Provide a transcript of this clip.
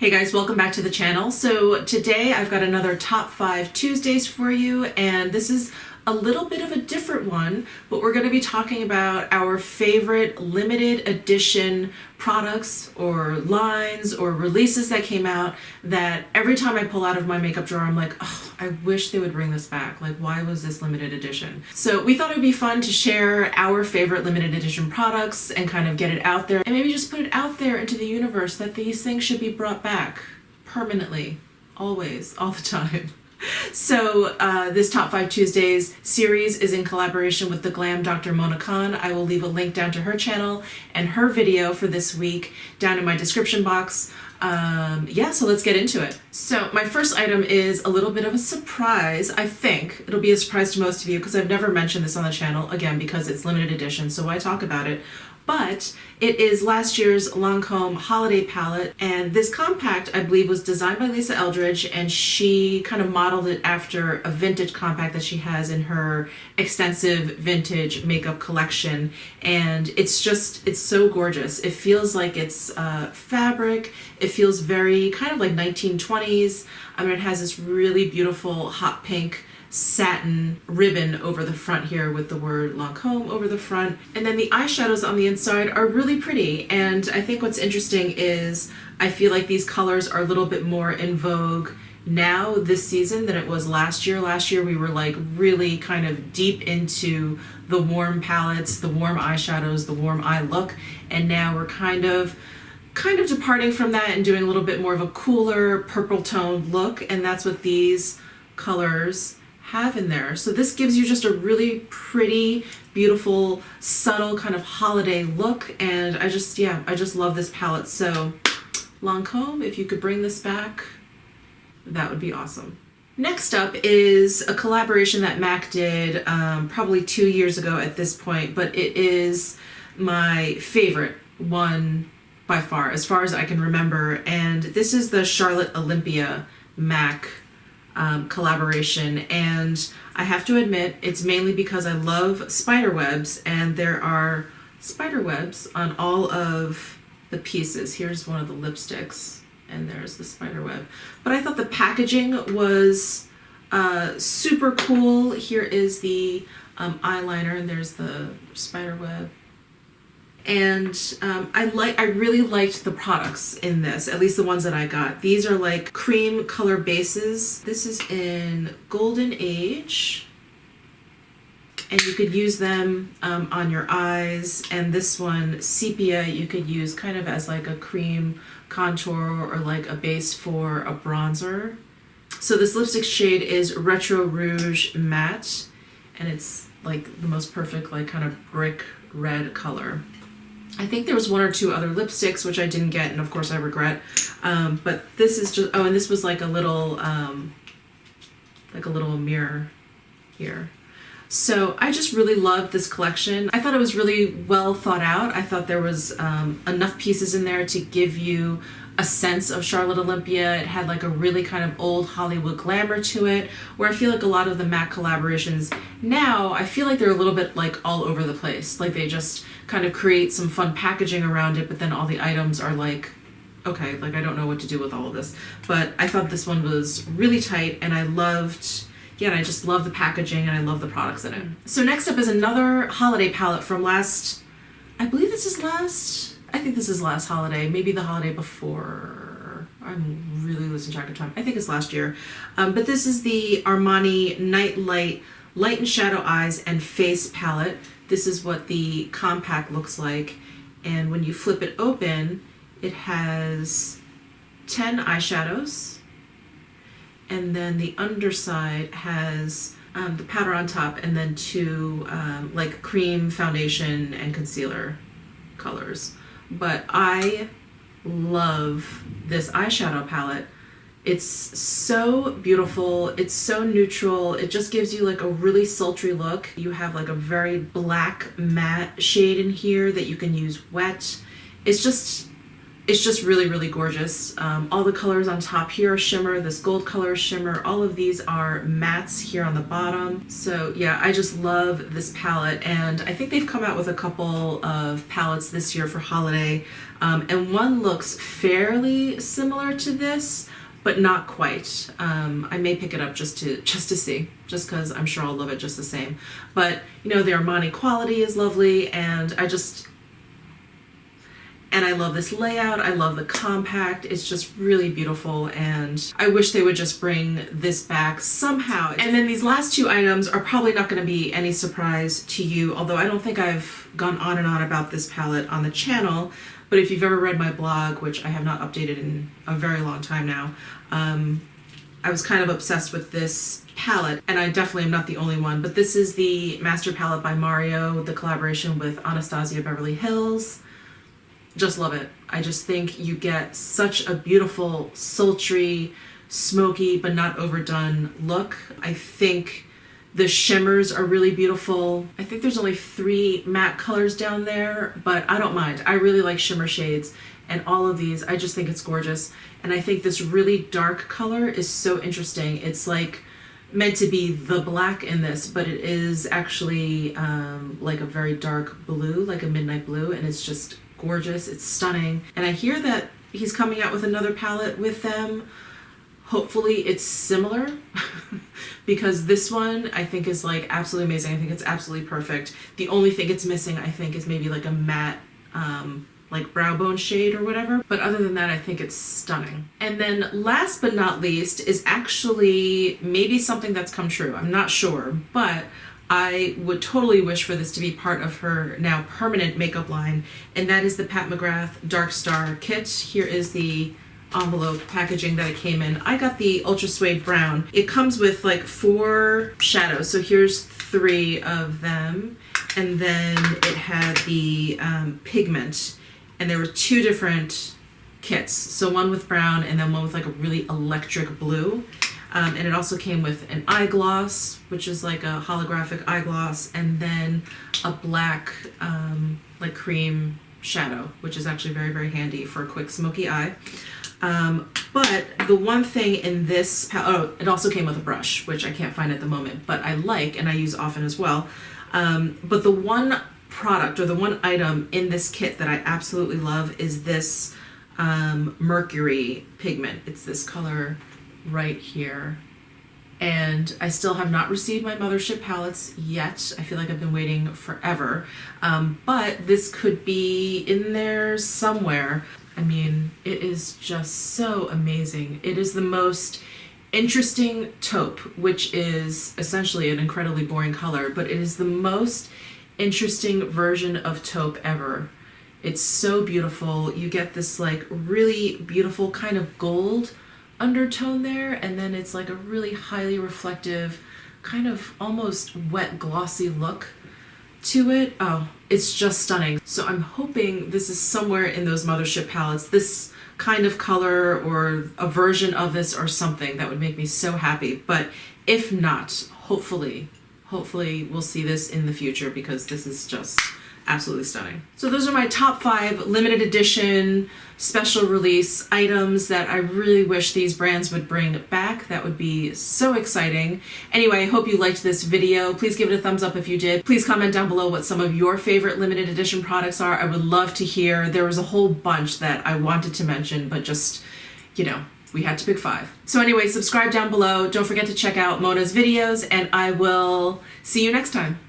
Hey guys, welcome back to the channel. So today I've got another top 5 Tuesdays for you, and this is a little bit of a different one, but we're going to be talking about our favorite limited edition products or lines or releases that came out that every time I pull out of my makeup drawer I'm like, oh, I wish they would bring this back. Like, why was this limited edition? So we thought it would be fun to share our favorite limited edition products and kind of get it out there and maybe just put it out there into the universe that these things should be brought back permanently, always, all the time. So this Top 5 Tuesdays series is in collaboration with the Glam Dr. Mona Khan. I will leave a link down to her channel and her video for this week down in my description box. Yeah, so let's get into it. So my first item is a little bit of a surprise. I think it'll be a surprise to most of you because I've never mentioned this on the channel, again, because it's limited edition, so why talk about it? But it is last year's Lancome holiday palette, and this compact I believe was designed by Lisa Eldridge, and she kind of modeled it after a vintage compact that she has in her extensive vintage makeup collection, and it's so gorgeous. It feels like it's fabric. It feels very kind of like 1920s. I mean, it has this really beautiful hot pink satin ribbon over the front here with the word Lancome over the front. And then the eyeshadows on the inside are really pretty. And I think what's interesting is I feel like these colors are a little bit more in vogue now this season than it was last year. Last year we were like really kind of deep into the warm palettes, the warm eyeshadows, the warm eye look. And now we're kind of departing from that and doing a little bit more of a cooler purple toned look. And that's what these colors have in there. So this gives you just a really pretty, beautiful, subtle kind of holiday look, and I just love this palette. So Lancome, if you could bring this back, that would be awesome. Next up is a collaboration that MAC did probably 2 years ago at this point, but it is my favorite one by far as I can remember, and this is the Charlotte Olympia MAC collaboration, and I have to admit it's mainly because I love spider webs, and there are spider webs on all of the pieces. Here's one of the lipsticks and there's the spider web, but I thought the packaging was super cool. Here is the eyeliner, and there's the spider web. And I really liked the products in this, at least the ones that I got. These are like cream color bases. This is in Golden Age, and you could use them on your eyes. And this one, Sepia, you could use kind of as like a cream contour or like a base for a bronzer. So this lipstick shade is Retro Rouge Matte, and it's like the most perfect like kind of brick red color. I think there was 1 or 2 other lipsticks which I didn't get, and of course I regret. But this is just, oh, and this was like a little mirror here. So I just really loved this collection. I thought it was really well thought out. I thought there was enough pieces in there to give you a sense of Charlotte Olympia. It had like a really kind of old Hollywood glamour to it, where I feel like a lot of the MAC collaborations now, I feel like they're a little bit like all over the place. Like they just kind of create some fun packaging around it, but then all the items are like, okay, like I don't know what to do with all of this. But I thought this one was really tight, and I loved, yeah, and I just love the packaging, and I love the products in it. So next up is another holiday palette from last, I believe this is last, I think this is last holiday, maybe the holiday before. I'm really losing track of time. I think it's last year. But this is the Armani Night Light Light and Shadow Eyes and Face palette. This is what the compact looks like. And when you flip it open, it has 10 eyeshadows. And then the underside has the powder on top, and then 2 like cream foundation and concealer colors. But I love this eyeshadow palette. It's so beautiful. It's so neutral. It just gives you like a really sultry look. You have like a very black matte shade in here that you can use wet. It's just it's just really, really gorgeous. All the colors on top here are shimmer. This gold color is shimmer. All of these are mattes here on the bottom. So yeah, I just love this palette, and I think they've come out with a couple of palettes this year for holiday, and one looks fairly similar to this, but not quite. I may pick it up just to see, just because I'm sure I'll love it just the same. But you know, the Armani quality is lovely, and I love this layout. I love the compact. It's just really beautiful, and I wish they would just bring this back somehow. And then these last two items are probably not going to be any surprise to you, although I don't think I've gone on and on about this palette on the channel. But if you've ever read my blog, which I have not updated in a very long time now, I was kind of obsessed with this palette, and I definitely am not the only one. But this is the Master Palette by Mario, the collaboration with Anastasia Beverly Hills. Just love it. I just think you get such a beautiful, sultry, smoky, but not overdone look. I think the shimmers are really beautiful. I think there's only 3 matte colors down there, but I don't mind. I really like shimmer shades, and all of these, I just think it's gorgeous. And I think this really dark color is so interesting. It's like meant to be the black in this, but it is actually like a very dark blue, like a midnight blue, and it's just gorgeous. It's stunning. And I hear that he's coming out with another palette with them. Hopefully it's similar because this one I think is like absolutely amazing. I think it's absolutely perfect. The only thing it's missing, I think, is maybe like a matte like brow bone shade or whatever. But other than that, I think it's stunning. And then last but not least is actually maybe something that's come true. I'm not sure, but I would totally wish for this to be part of her now permanent makeup line, and that is the Pat McGrath Dark Star kit. Here is the envelope packaging that it came in. I got the Ultra Suede Brown. It comes with like 4 shadows, so here's 3 of them, and then it had the Pigment, and there were 2 different kits, so one with brown and then one with like a really electric blue. And it also came with an eye gloss, which is like a holographic eye gloss, and then a black like cream shadow, which is actually very, very handy for a quick smoky eye. But the one thing in this, it also came with a brush, which I can't find at the moment, but I like and I use often as well. But the one product or the one item in this kit that I absolutely love is this Mercury pigment. It's this color right here, and I still have not received my Mothership palettes yet. I feel like I've been waiting forever, but this could be in there somewhere. I mean, it is just so amazing. It is the most interesting taupe, which is essentially an incredibly boring color, but it is the most interesting version of taupe ever. It's so beautiful. You get this like really beautiful kind of gold undertone there, and then it's like a really highly reflective, kind of almost wet glossy look to it. Oh, it's just stunning. So I'm hoping this is somewhere in those Mothership palettes, this kind of color or a version of this or something that would make me so happy. But if not, hopefully we'll see this in the future, because this is just absolutely stunning. So those are my top 5 limited edition special release items that I really wish these brands would bring back. That would be so exciting. Anyway, I hope you liked this video. Please give it a thumbs up if you did. Please comment down below what some of your favorite limited edition products are. I would love to hear. There was a whole bunch that I wanted to mention, but just, you know, we had to pick 5. So anyway, subscribe down below. Don't forget to check out Mona's videos, and I will see you next time.